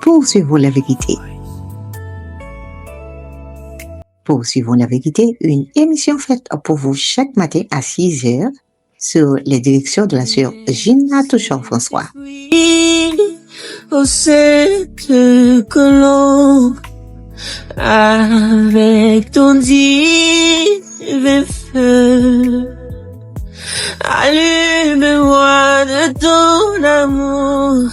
Poursuivons la vérité. Poursuivons la vérité, une émission faite pour vous chaque matin à 6 heures sur les directions de la sœur Gina Touchard-François. Au cette colombe, avec ton divin feu, allume-moi de ton amour,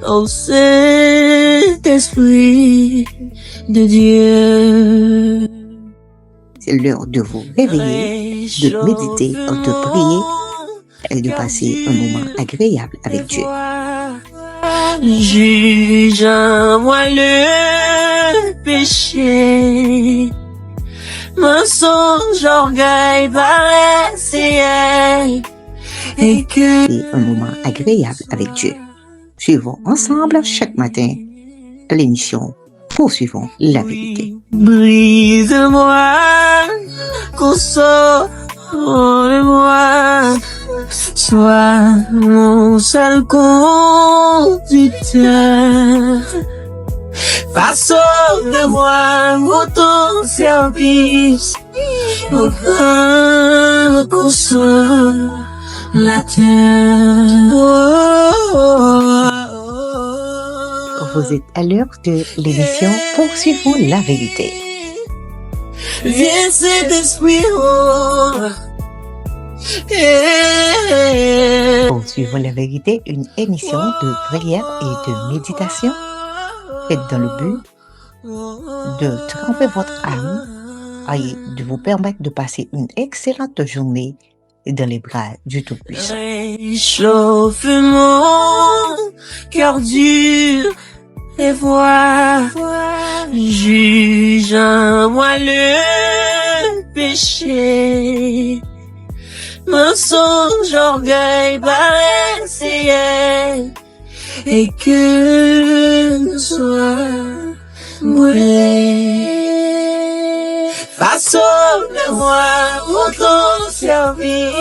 ô Saint-Esprit de Dieu. C'est l'heure de vous réveiller, de méditer, de prier et de passer un moment agréable avec Dieu. Juge en moi le péché, mensonge, orgueil, paresse et un moment agréable avec Dieu. Suivons ensemble chaque matin l'émission Poursuivons la vérité. Brise-moi, console-moi, sois mon seul conducteur. Façonne de moi pour ton service, au grand consolateur. Vous êtes à l'heure de l'émission Poursuivons la vérité. Viens Saint-Esprit, Poursuivons la vérité, une émission de prière et de méditation faite dans le but de tremper votre âme et de vous permettre de passer une excellente journée dans les bras du Tout-Puissant. Réchauffe mon cœur dur et vois, juge en moi le péché, mensonge, orgueil, paresse et que nous sois brûlés. Façonne-moi pour ton service,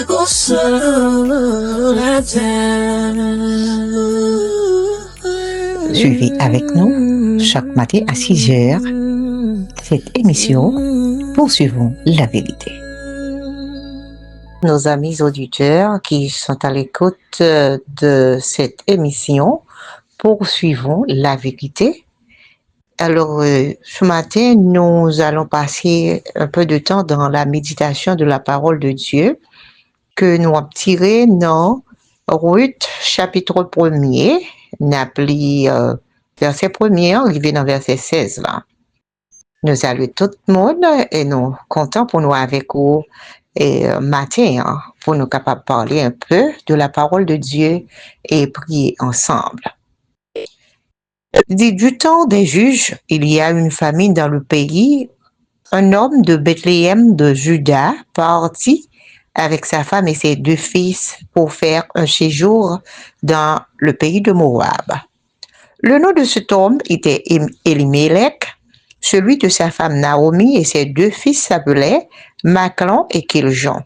consolateur. Suivez avec nous chaque matin à 6 heures cette émission Poursuivons la vérité. Nos amis auditeurs qui sont à l'écoute de cette émission Poursuivons la vérité. Alors, ce matin, nous allons passer un peu de temps dans la méditation de la parole de Dieu que nous avons tiré dans Ruth, chapitre 1er, n'appelé verset 1er, arrivé dans verset 16 là. Nous saluons tout le monde et nous contents pour nous avec vous et matin hein, pour nous capables de parler un peu de la parole de Dieu et prier ensemble. Du temps des juges, il y a une famine dans le pays. Un homme de Bethléem de Juda partit avec sa femme et ses 2 fils pour faire un séjour dans le pays de Moab. Le nom de cet homme était Elimelech, celui de sa femme Naomi et ses 2 fils s'appelaient Machlon et Kiljon.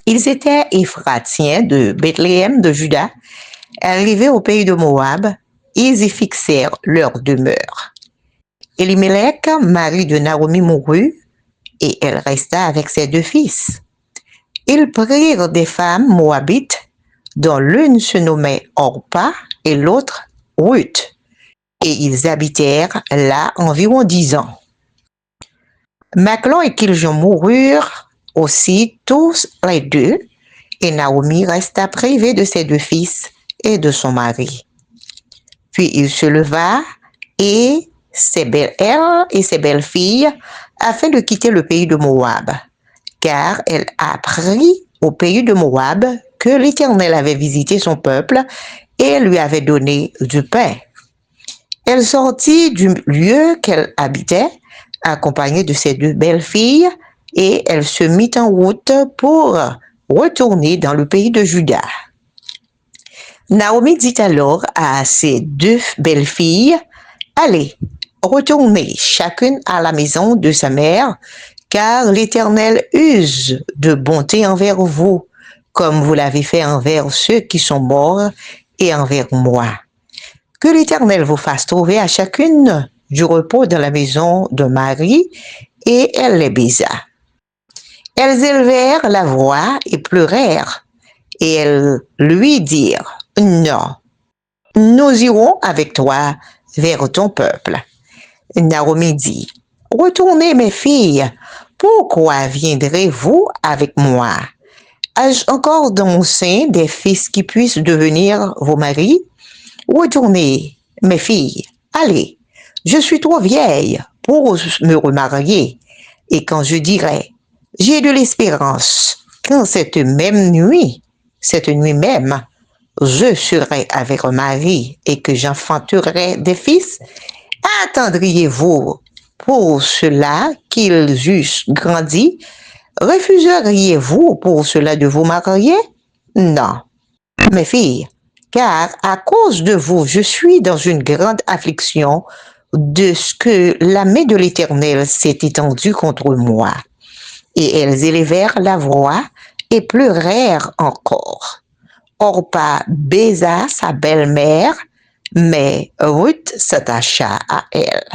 Ils étaient Éphratiens de Bethléem de Juda. Arrivés au pays de Moab, ils y fixèrent leur demeure. Elimelech, mari de Naomi, mourut et elle resta avec ses 2 fils. Ils prirent des femmes moabites, dont l'une se nommait Orpa et l'autre Ruth, et ils habitèrent là environ 10 ans. Machlon et Kiljon moururent aussi tous les 2, et Naomi resta privée de ses 2 fils et de son mari. Puis il se leva et elle et ses belles-filles afin de quitter le pays de Moab, car elle apprit au pays de Moab que l'Éternel avait visité son peuple et lui avait donné du pain. Elle sortit du lieu qu'elle habitait, accompagnée de ses 2 belles-filles, et elle se mit en route pour retourner dans le pays de Juda. Naomi dit alors à ses 2 belles-filles, « Allez, retournez chacune à la maison de sa mère, car l'Éternel use de bonté envers vous, comme vous l'avez fait envers ceux qui sont morts, et envers moi. Que l'Éternel vous fasse trouver à chacune du repos dans la maison de Marie, et elle les baisa. Elles élevèrent la voix et pleurèrent, et elles lui dirent, « Non, nous irons avec toi vers ton peuple. » Naomi dit, « Retournez, mes filles, pourquoi viendrez-vous avec moi? Ai-je encore dans mon sein des fils qui puissent devenir vos maris? Retournez, mes filles, allez, je suis trop vieille pour me remarier, et quand je dirai, j'ai de l'espérance, quand cette nuit même, je serai avec un mari et que j'enfanterai des fils, attendriez-vous pour cela qu'ils eussent grandi? Refuseriez-vous pour cela de vous marier? Non, mes filles, car à cause de vous, je suis dans une grande affliction de ce que la main de l'Éternel s'est étendue contre moi. Et elles élevèrent la voix et pleurèrent encore. Orpa baisa sa belle-mère, mais Ruth s'attacha à elle.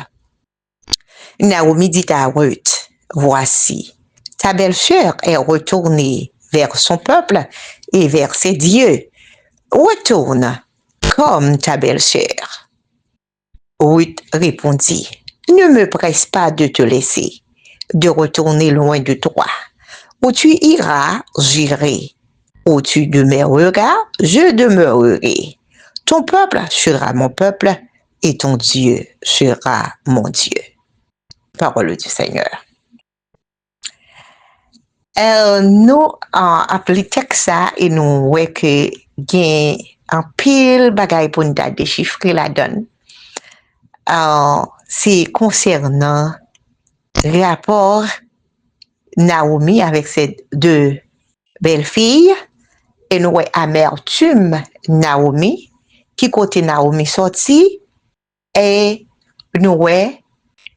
Naomi dit à Ruth, « Voici, ta belle-sœur est retournée vers son peuple et vers ses dieux. Retourne comme ta belle-sœur. » Ruth répondit, « Ne me presse pas de te laisser, de retourner loin de toi. Où tu iras, j'irai. Où tu demeureras, je demeurerai. Ton peuple sera mon peuple et ton Dieu sera mon Dieu. » Parole du Seigneur. Nous appliquons ça et nous voyons que il y a un pile bagay pour nous déchiffrer la donne. C'est concernant le rapport Naomi avec ses deux belles-filles et nous voyons amertume Naomi, qui côté Naomi sorti et nous voyons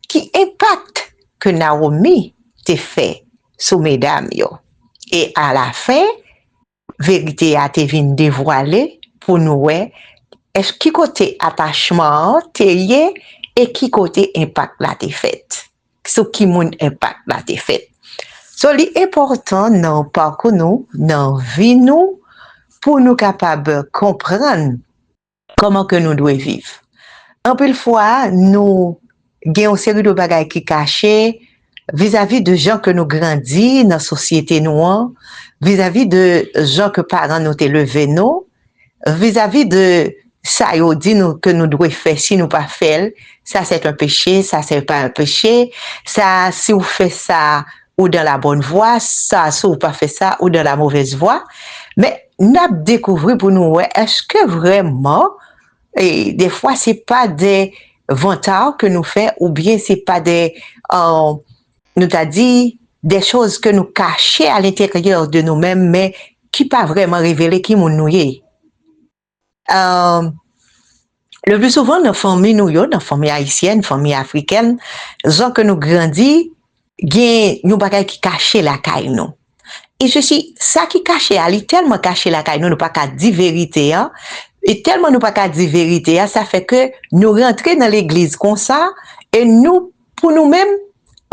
qui impact que Naomi t'a fait sous mesdames yo. Et à la fin, vérité a été venu dévoiler pour nous est-ce qui côté attachement t'es et qui côté impact la t'es fait. Ce qui mon impact la t'es fait. So li important dans parcours nous, dans vie nous pour nous capables comprendre comment que nous devons vivre. Un peu de fois nous gagnons une série de bagages qui cachés vis-à-vis de gens que nous grandis dans la société noire, vis-à-vis de gens que parents nous élevés nous, vis-à-vis de ça yo dit nous que nous devons faire si nous pas faire, ça c'est un péché, ça c'est pas un péché, ça si vous faites ça ou dans la bonne voie, ça si vous pas fait ça ou dans la mauvaise voie, mais nous avons découvert pour nous est-ce que vraiment et des fois c'est pas des vantards que nous fait ou bien c'est pas des nous t'a dit des choses que nous cachons à l'intérieur de nous-mêmes mais qui pas vraiment révélé qui nous est. Le plus souvent dans la famille nous dans la famille haïtienne, famille africaine, gens que nous grandis, gain nous bagay qui caché la caille nous. Et ceci ça qui caché ali tellement caché la caille nous pas qu'à dire vérité hein. Et tellement nous pas qu'à dire vérité hein, ça fait que nous rentrer dans l'église comme ça et nous pour nous-mêmes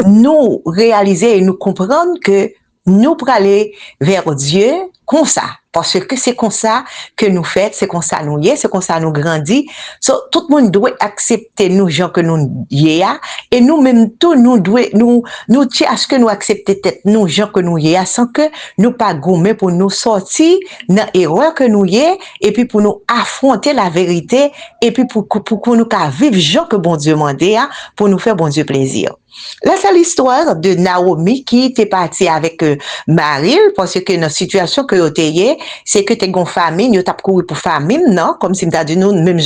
nous réaliser et nous comprendre que nous pour aller vers Dieu comme ça parce que c'est comme ça que nous faisons, c'est comme ça nous y est, c'est comme ça nous grandit. So, tout le monde doit accepter nous gens que nous y est et nous même tout nous doit nous à ce que nous accepter tête nous gens que nous y est sans que nous pas gommer pour nous sortir dans erreur que nous y est et puis pour nous affronter la vérité et puis pour nous vivre gens que bon Dieu mandé pour nous faire bon Dieu plaisir. Là, c'est l'histoire de Naomi qui était partie avec Marie parce que dans la situation que vous avez, c'est que tu as une famine, tu as couru pour famine, non? Comme si tu as dit, nous, même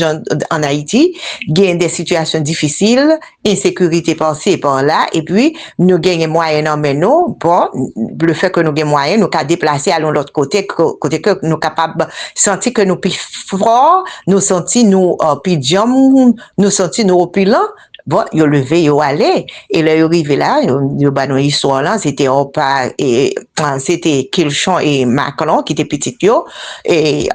en Haïti, il y a des situations difficiles, insécurité par-ci et par-là, et puis nous gagnons moyen en nous, bon, le fait que nous gagnons moyen, nous avons déplacé à l'autre côté que nous sommes capables de sentir que nous plus forts, nous sentir nous plus jambes, nous sentir nous plus lents, Bon, yo levé, yo allé, et là, yo arrivé là, yo ba nou histoire là, c'était Opa et c'était Kilchon et Macron qui étaient petits yo, et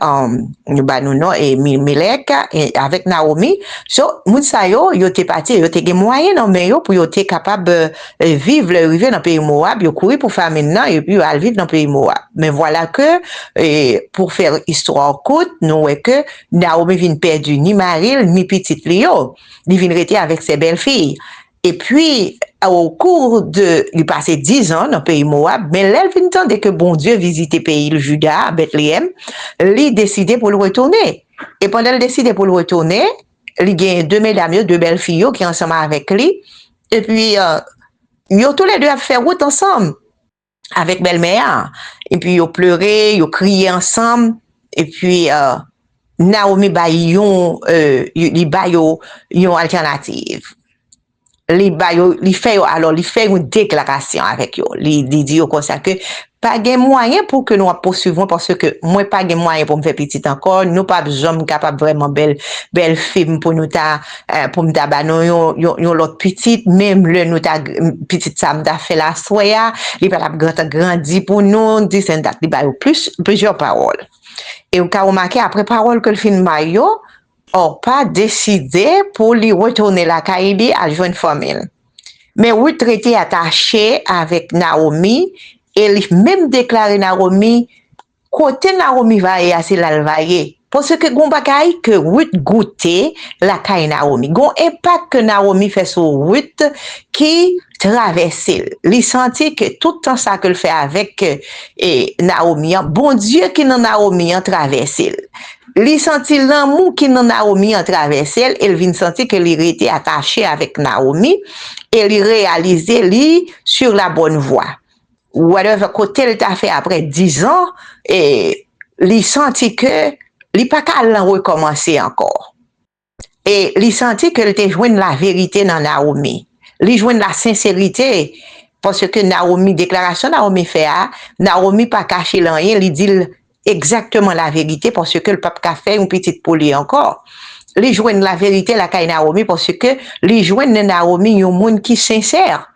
yo ba nou non, et Melek, et avec Naomi. So, moun sa yo te parti, yo te gen moyen nan men yo, pour yo te capable vivre, arriver dans le pays Moab, yo courir pour faire maintenant, et puis yo al vivre dans le pays Moab. Mais voilà que, pour faire histoire courte, nous voyons que Naomi vient perdre ni Maril, ni petite Lio. Il vient rester avec ses belles-filles. Et puis, au cours de, il passait 10 ans dans le pays Moab, mais là, il vient entendre que bon Dieu visitait le pays le Juda, Bethléem, il décidé pour le retourner. Et pendant qu'il décidé pour le retourner, il y a deux mesdames, deux belles filles qui sont ensemble avec lui. Et puis, ils ont tous les deux fait route ensemble avec belle-mère. Et puis, ils ont pleuré, ils ont crié ensemble. Et puis, Naomi ba yon alternative. Li fait une déclaration avec yo. Li dit yo comme ça que pas gen moyen pour que nous poursuivons parce que moi pas gen moyen pour me faire petit encore, nous pas besoin capable vraiment belle film pour nous ta pour me ta ba yon l'autre petite même le nous ta petite ça m'ta fait la soya, li pas grandi pour nous, dit c'est date li ba yo plusieurs paroles. Et on a remarqué après parole que le film Mayo n'a pas décidé pour lui retourner la Kaili à joindre famille. Mais Ruth était attaché avec Naomi et il même déclaré Naomi côté Naomi va y assez la vailler parce que gon bagay que Ruth goûter la Kaili Naomi. Gon impact que Naomi fait sur Ruth qui traverse. Il sentit que tout le temps ça que le fait avec Naomi, bon Dieu qui dans Naomi en traverse. Il sentit l'amour qui dans Naomi en traverse, il vient sentir que il était attaché avec Naomi et il réalisait lui sur la bonne voie. Whatever côté il t'a fait après 10 ans et il sentit que il pas qu'à recommencer encore. Et il sentit que il était joindre la vérité dans Naomi. Il joindre la sincérité parce que Naomi déclaration Naomi fait Naomi pas caché rien, il dit exactement la vérité parce que le pape a fait une petite poli encore. Il joindre la vérité la kay Naomi parce que il joindre Naomi un monde qui sincère.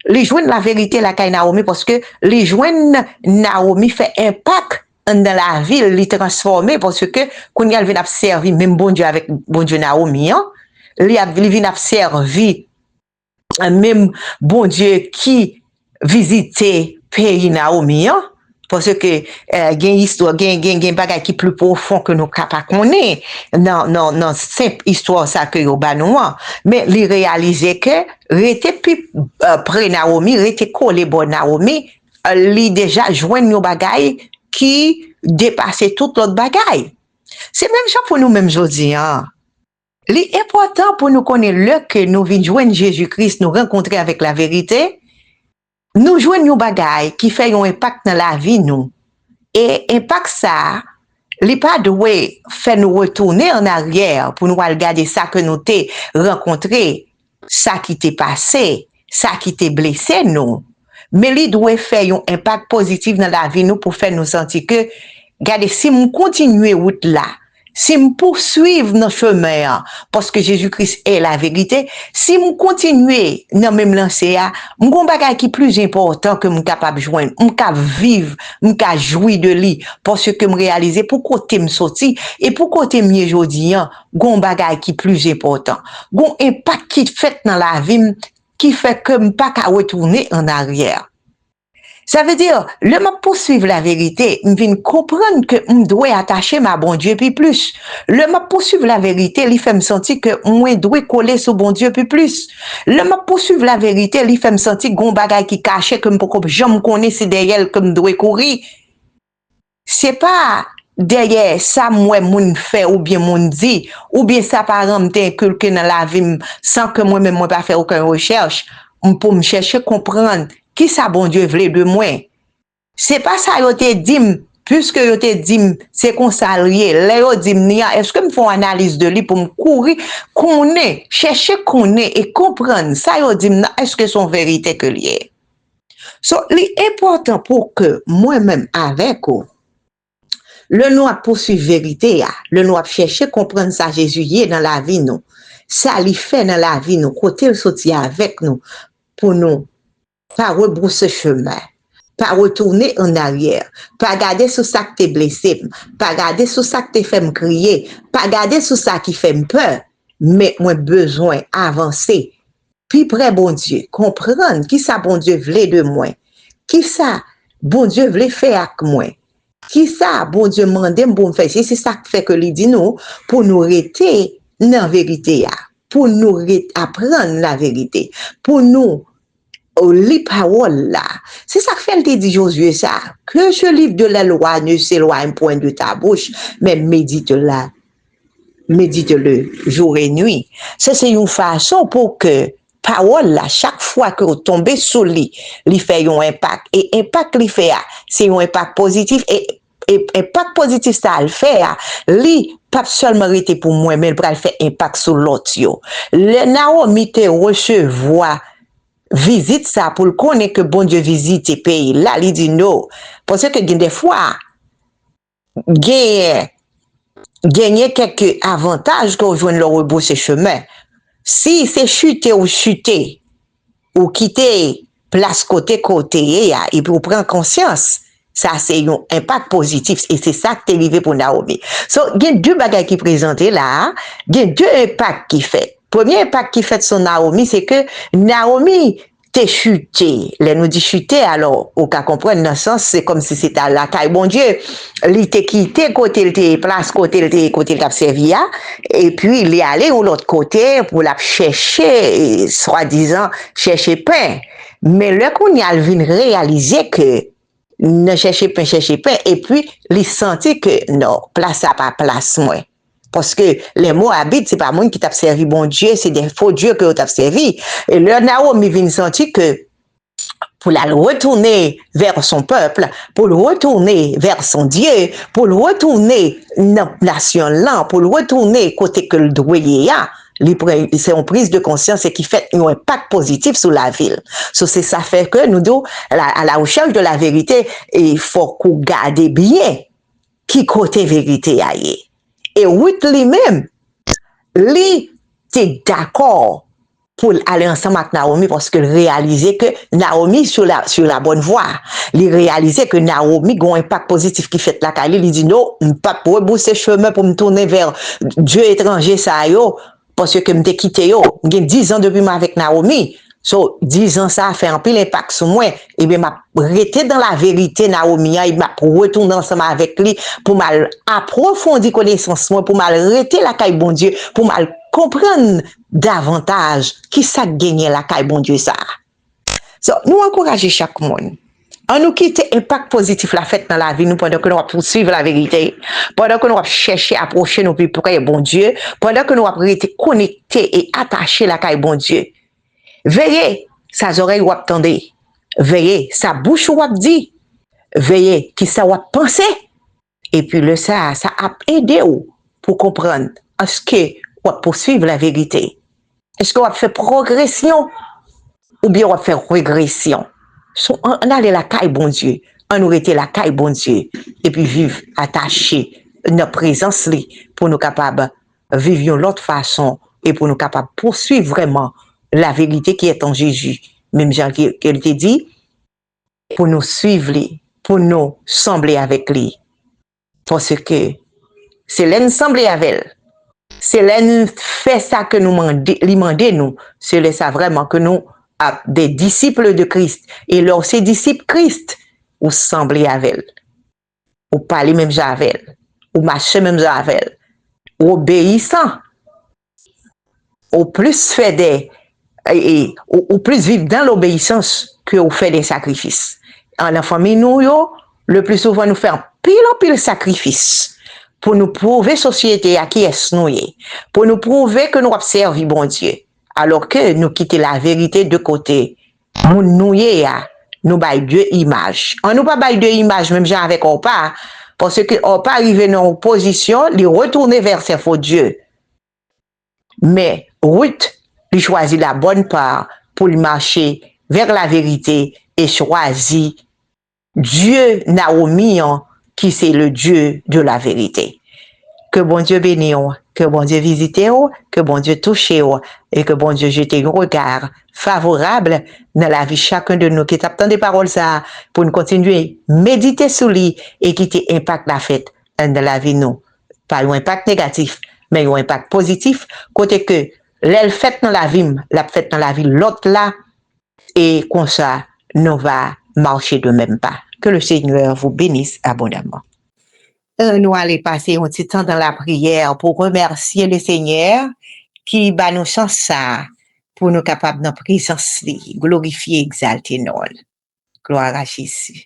Il joindre la vérité la kay Naomi parce que il joindre Naomi fait impact dans la ville, il transformé parce que quand il vient servir même bon Dieu avec bon Dieu Naomi, il vient servir même bon Dieu qui visitait pays Naomi, parce que gen histoire gen bagay qui plus profond que nous capable connaître non simple histoire ça que yo ba nou, mais li réaliser que rete puis près Naomi rete collé bon Naomi li déjà joindre yo bagay qui dépassait tout l'autre bagay. C'est même ça pour nous même jodi L'important pour nous connaître le que nous venons joindre Jésus-Christ, nous rencontrer avec la vérité, nous joignons nos bagailles qui fait un impact dans la vie nous. Et impact ça, li pas doué fait nous retourner en arrière pour nous regarder ça que nous t'ai rencontré, ça qui t'est passé, ça qui t'est blessé nous. Mais li doit faire un impact positif dans la vie nous pour faire nous sentir que regardez si nous continuer route là, si nous poursuivre nos chemins, parce que Jésus-Christ est la vérité, si nous continuer dans même lancer, mon bagage qui plus important que nous capable joindre, nous capable vivre, nous capable jouir de lui, parce que me réaliser pour côté me sorti et pour côté mieux jodi, gon bagage qui plus important, gon impact qui fait dans la vie qui fait que me pas qu'à retourner en arrière. Ça veut dire, le m'a poursuivre la vérité, me vient comprendre que me doit attacher ma bon Dieu puis plus. Le m'a poursuivre la vérité, il fait me sentir que moi doit coller sur bon Dieu puis plus. Le m'a poursuivre la vérité, il fait me sentir gon bagay qui caché que me pas jamais connais c'est derrière que me doit courir. C'est pas derrière ça moi moun fait ou bien moun dit ou bien ça par exemple t'inculqué dans la vie sans que moi même moi pas faire aucune recherche pour me chercher comprendre qui ça bon Dieu voulait de moi. C'est pas ça yo te dit puisque yo te dit c'est comme ça lié. Là yo dit est-ce que me font analyse de lui pour me courir connaître chercher connaître et comprendre ça yo dit est-ce que son vérité que lié. So l'important pour que moi-même avec vous le nous a poursuivre vérité le nous a chercher comprendre ça Jésus y est dans la vie nous. ça lui fait dans la vie, nous, côté le sortir avec nous, pour nous, pas rebrousser chemin, pas retourner en arrière, pas garder sur ça que t'es blessé, pas garder sur ça que t'es fait me crier, pas garder sur ça qui fait me peur, mais moi besoin avancer. Puis près bon Dieu, comprendre qui ça bon Dieu voulait de moi, qui ça bon Dieu voulait faire avec moi, qui ça bon Dieu mandait pour me faire, c'est ça qui fait que lui dit nous, pour nous rester dans la vérité, pour nous apprendre la vérité, pour nous les paroles là. C'est ça que fait le dit Josué ça, que ce livre de la loi ne s'éloigne point de ta bouche, mais médite-le jour et nuit. Ça, c'est une façon pour que parole là, chaque fois que vous tombez sous lui, il fait un impact. Et impact qu'il fait, c'est un impact positif. Et impact positif, ça le fait, lui, pas seulement été pour moi, mais il va faire impact sur l'autre. Le Naomi te recevoir visite ça pour le connaître que bon Dieu visite et pays. Là, il dit non. Parce que des fois, gagner quelques avantages qu'on joue le rebrousser chemin. Si c'est chuter ou quitter place côté, et pour prendre conscience, ça c'est un impact positif et c'est ça qui est arrivé pour Naomi. So, il y a deux bagages qui présentent là, il y a deux impacts qui fait. Premier impact qui fait sur Naomi, c'est que Naomi t'es chuté. Là, nous dit chuté, alors, au cas comprendre, dans le sens, c'est comme si c'était à la caille, bon Dieu, il t'est quitté, côté, il t'est place, côté, il t'a servi, et puis, il est allé de l'autre côté pour la chercher, soi-disant, chercher pain. Mais là, qu'on y a venu réaliser que, ne cherchez pain, et puis, il sentit que, non, place à pas place, moi. Parce que les Moabites, c'est pas moi qui t'a servi bon Dieu, c'est des faux dieux que t'a servi. Et le Naomi vient sentir que pour la retourner vers son peuple, pour le retourner vers son Dieu, pour le retourner dans la nation là, pour le retourner côté que le doyer a, c'est une prise de conscience et qui fait un impact positif sur la ville. So, c'est ça fait que nous, à la recherche de la vérité, il faut qu'on garde bien qui côté vérité aille. Et Ruth lui-même, lui, était d'accord pour aller ensemble avec Naomi parce qu'il réalisait que Naomi sur la bonne voie. Il réalisait que Naomi a un impact positif qui fait la Kali. Il dit non, je ne peux pas rebrousser chemin pour me tourner vers Dieu étranger, ça yo, parce que je m'ai quitté yo. J'ai 10 ans depuis moi avec Naomi. So, 10 ans, ça a fait un peu l'impact sur moi. Et bien, m'a resté dans la vérité, Naomi, il m'a retourné ensemble avec lui pour m'approfondir connaissance, moi, pour m'arrêter la caille bon Dieu, pour m'al comprendre davantage qui ça gagne la caille bon Dieu, ça. So, nous encourager chaque monde. On nous quitte impact positif la fête dans la vie, nous, pendant que nous poursuivre la vérité, pendant que nous chercher à approcher nos plus près, bon Dieu, pendant que nous rester connectés et attachés la caille bon Dieu. Veillez, sa oreille ou attendez. Veillez, sa bouche ou dit. Veillez, qui ça ou penser. Et puis le ça a aidé ou pour comprendre est-ce que ou poursuivre la vérité. Est-ce qu'on va faire progression ou bien on va faire régression. On allait la caille bon Dieu, on nous était la caille bon Dieu et puis vivre attaché notre présence li pour nous capables vivre l'autre façon et pour nous capables poursuivre vraiment la vérité qui est en Jésus. Même Jean qu'elle te dit, pour nous suivre, pour nous sembler avec lui. Parce que c'est l'un sembler avec elle. C'est l'un fait ça que nous demandons, nous. C'est ça vraiment que nous, des disciples de Christ, et leurs ces disciples Christ, ou sembler avec elle. Ou parler même avec elle. Ou marcher même avec elle. Ou obéissant. Ou plus fait des ou plus vivre dans l'obéissance que vous faites des sacrifices. En la famille, nous, le plus souvent, nous faisons pile sacrifice pour nous prouver société à qui est nous, pour nous prouver que nous observons bon Dieu. Alors que nous quittons la vérité de côté, nous baillons deux images. On nous pas baillons deux images, même genre avec Orpa, parce que Orpa arrive dans une position, il retourne vers ses faux dieux. Mais Ruth, il choisit la bonne part pour lui marcher vers la vérité et choisit Dieu Naomi, qui c'est le Dieu de la vérité. Que bon Dieu bénisse Que bon Dieu visite, que bon Dieu touche, et que bon Dieu jette un regard favorable dans la vie chacun de nous qui t'attend des paroles ça pour nous continuer méditer sur lui et qui impact la fête dans la vie nous. Pas un impact négatif, mais un impact positif, côté que l'aile fait dans la vie, la fête dans la vie l'autre là, et comme ça, nous va marcher de même pas. Que le Seigneur vous bénisse abondamment. Nous allons passer un petit temps dans la prière pour remercier le Seigneur qui va nous chance ça pour nous capables de présence, glorifier, exalter nous. Gloire à Jésus.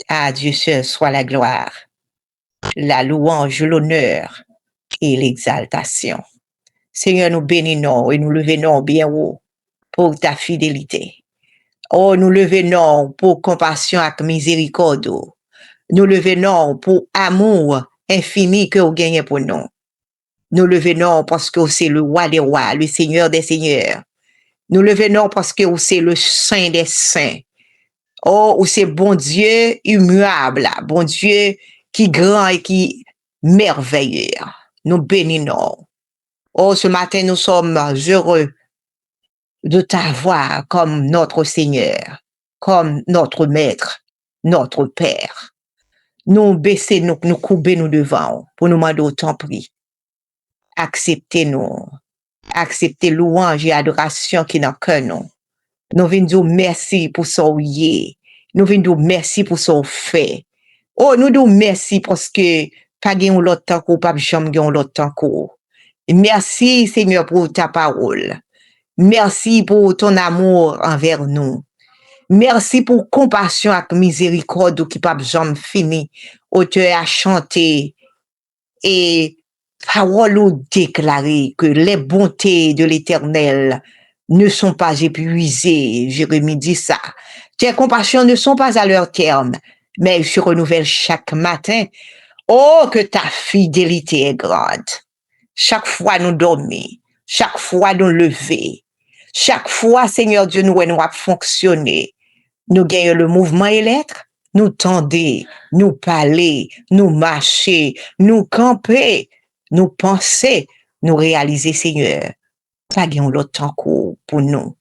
À Dieu seul soit la gloire, la louange, l'honneur et l'exaltation. Seigneur, nous bénissons et nous levons bien haut pour ta fidélité. Oh, nous levons pour compassion et miséricorde. Nous levons pour amour infini que vous gagnez pour nous. Nous levons parce que c'est le roi des rois, le seigneur des seigneurs. Nous levons parce que c'est le saint des saints. Oh, c'est bon Dieu immuable, bon Dieu qui grand et qui merveilleux. Nous bénissons. Oh, ce matin, nous sommes heureux de t'avoir comme notre Seigneur, comme notre Maître, notre Père. Nous baisser, nous couper nous devant pour nous demander autant prix. Acceptez-nous. Acceptez louange et adoration qui dans cœur nous. Nous venons dire merci pour son yé. Nous venons dire merci pour son fait. Oh, nous disons merci parce que pas gagne l'autre temps qu'on pas jamais gagne l'autre temps qu'on. Merci Seigneur pour ta parole. Merci pour ton amour envers nous. Merci pour compassion et miséricorde qui pas jamais fini. Auteur a chanté et parole ou déclaré que les bontés de l'Éternel ne sont pas épuisées. Jérémie dit ça. Tes compassions ne sont pas à leur terme, mais elles se renouvellent chaque matin. Oh, que ta fidélité est grande. Chaque fois nous dormons, chaque fois nous lever, chaque fois, Seigneur Dieu, nous avons fonctionné. Nous gagnons le mouvement et l'être, nous tendez, nous parler, nous marcher, nous camper, nous penser, nous réaliser, Seigneur. Pas gagnons l'autre temps pour nous.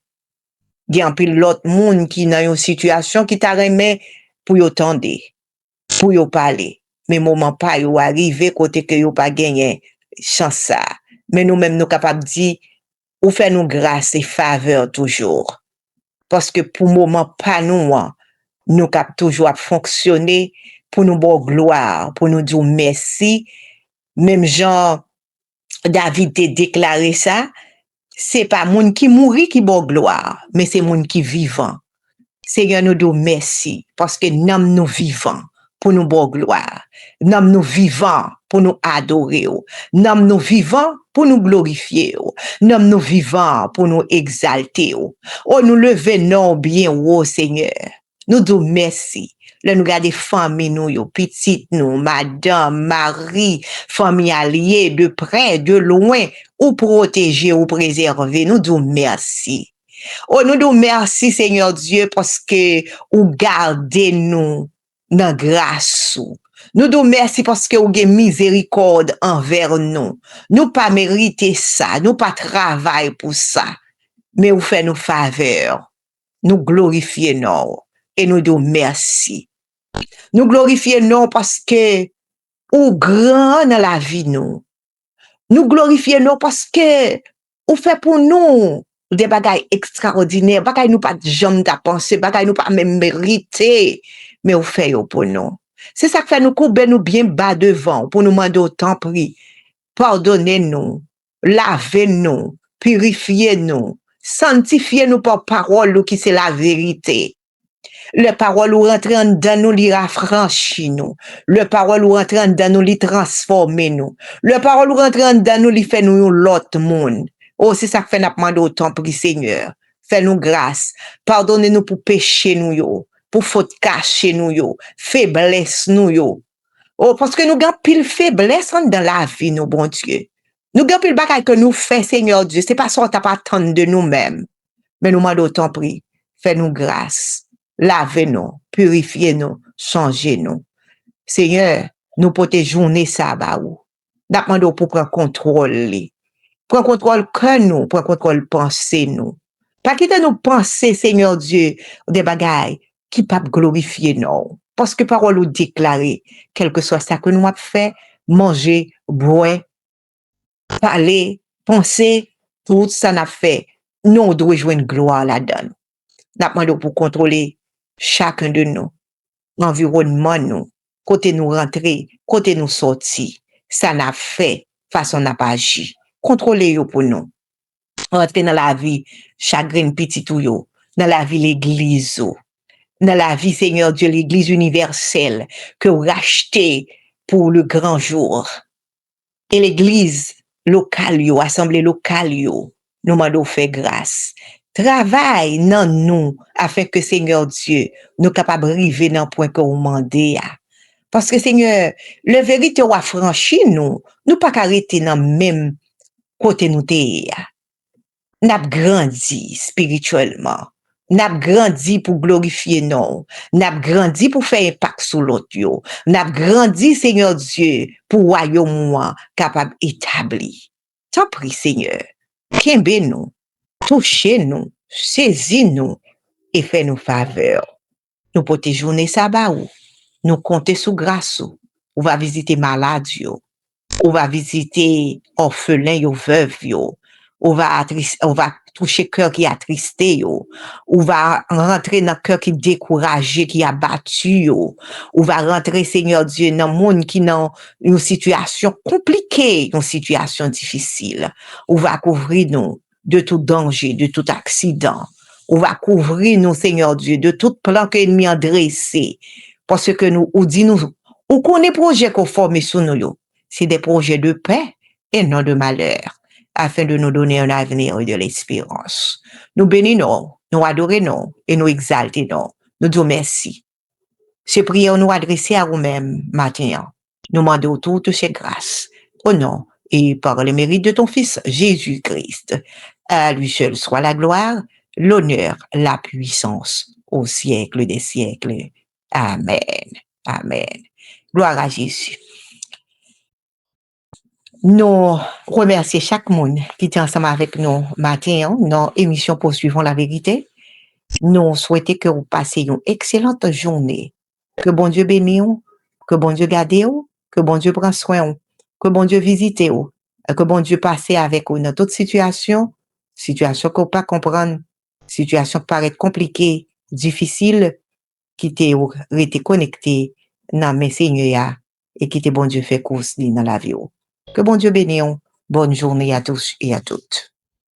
Il y a un peu l'autre monde qui dans une situation qui t'a remis pour y tendre, pour y parler. Mais moment pas y arriver côté que y pas gagné chance ça. Mais nous-mêmes nous capables de dire ou fait nous grâce et faveur toujours. Parce que pour moment pas nous cap toujours à fonctionner pour nous bon gloire, pour nous dire merci. Même Jean David t'a déclaré ça, c'est pas monde qui mourit qui bon gloire, mais c'est monde qui vivant. Seigneur nous dit merci parce que nous vivants pour nous bon gloire. Nous vivants pour nous adorer. Nous vivants pour nous glorifier. Nous vivants pour nous exalter. Oh, nous levons bien haut, Seigneur. Nous disons merci. Là, nous regardons famille, nous, petites, nous, madame, Marie, famille alliée, de près, de loin, ou protéger, ou préserver. Nous disons merci. Oh, nous disons merci, Seigneur Dieu, parce que vous gardez nous dans grâce. Nous disons merci parce que vous avez miséricorde envers nous. Nous pas mériter ça, nous pas travailler pour ça, mais vous faites nos faveurs. Nous glorifions nous et nous disons merci. Nous glorifions nous parce que vous grand dans la vie nous. Nous glorifions nous parce que vous faites pour nous des bagailles extraordinaires, bagailles nous pas jamais d'à penser, bagailles nous pas même mériter, mais vous faites pour nous. C'est ça qui fait nous couper nous bien bas devant pour nous demander autant prix. Pardonnez-nous, lavez-nous, purifiez-nous, sanctifiez-nous par parole qui c'est la vérité. Le parole ou rentre dans nous, li rafranchi nous. Le parole ou rentre dans nous, li transforme nous. Le parole ou rentre dans nous, li fait nous l'autre monde. Oh, c'est ça que fait n'a demandé autant prix, Seigneur. Fais-nous grâce. Pardonnez-nous pour péché nous yo, pour faute caché nous yo, faiblesse nous yo. Oh, parce que nous avons pile faiblesse dans la vie, nous, bon Dieu. Nous avons pile bagaille que nous fait, Seigneur Dieu. C'est pas ça qu'on t'a pas attendre de nous-mêmes. Mais nous demandons autant prix. Fais-nous grâce. Lavez-nous, purifiez-nous, changez-nous. Seigneur, nous pour tes journées ça, bah, N'a demandé pour prendre contrôle. Prendre contrôle que nous, prendre contrôle pensée nous. Pas quitter nous penser, Seigneur Dieu, des bagailles qui peuvent glorifier nous. Parce que parole nous déclarer, quel que soit ça que nous avons fait, manger, boire, parler, penser, tout ça n'a fait. Nous, on doit jouer une gloire là-dedans. N'a demandé pour contrôler chacun de nous, l'environnement nous, côté nous rentrer, côté nous sortir. Ça n'a fait, façon n'a pas agi. Contrôlez-yo pour nous. Rentrer dans la vie, chagrin petit tout yo, dans la vie l'église, dans la vie, Seigneur Dieu, l'église universelle, que vous rachetez pour le grand jour. Et l'église locale yo, assemblée locale yo, nous m'en fait grâce. Travaille dans nous, afin que, Seigneur Dieu, nous capables d'arriver dans le point que vous demandez. Parce que, Seigneur, le vérité ou franchi nous pas arrêter dans le même côté nous t'es. N'a grandi spirituellement. N'a grandi pour glorifier nous. N'a grandi pour faire impact sur l'autre yo. N'a grandi, Seigneur Dieu, pour royaume moi capable établi. T'en prie, Seigneur. Kembe nous, touchez nous, saisis nous et fais nous faveur. Nous porter journée sabbat ou, nous compter sous grâce ou va visiter malade yo. On va visiter orphelin yo, veuve yo. On va toucher cœur qui attristé yo. On va rentrer dans cœur qui découragé, qui abattu yo. On va rentrer, Seigneur Dieu, dans monde qui dans une situation compliquée, une situation difficile. On va couvrir nous de tout danger, de tout accident. On va couvrir nous, Seigneur Dieu, de tout plan que l'ennemi a dressé. Parce que nous, on dit nous, on connaît projet qu'on forme sur nous yo. C'est des projets de paix et non de malheur, afin de nous donner un avenir et de l'espérance. Nous bénissons, nous adorons et nous exaltons. Nous disons merci. Ces prières nous adressées à vous-même matin. Nous demandons toutes ces grâces au nom et par le mérite de ton Fils Jésus-Christ. À lui seul soit la gloire, l'honneur, la puissance au siècle des siècles. Amen. Amen. Gloire à Jésus. Nous remercions chaque monde qui était ensemble avec nous matin dans l'émission Poursuivons la vérité. Nous souhaitons que vous passiez une excellente journée. Que bon Dieu bénisse, que bon Dieu garde, que bon Dieu prenne soin, que bon Dieu visite, que bon Dieu passe avec vous dans toute situation que vous pas comprendre, situation qui paraît compliquée, difficile, qui été connecté dans mes Seigneur et qui bon Dieu fait course dans la vie. Que bon Dieu bénisse. Bonne journée à tous et à toutes.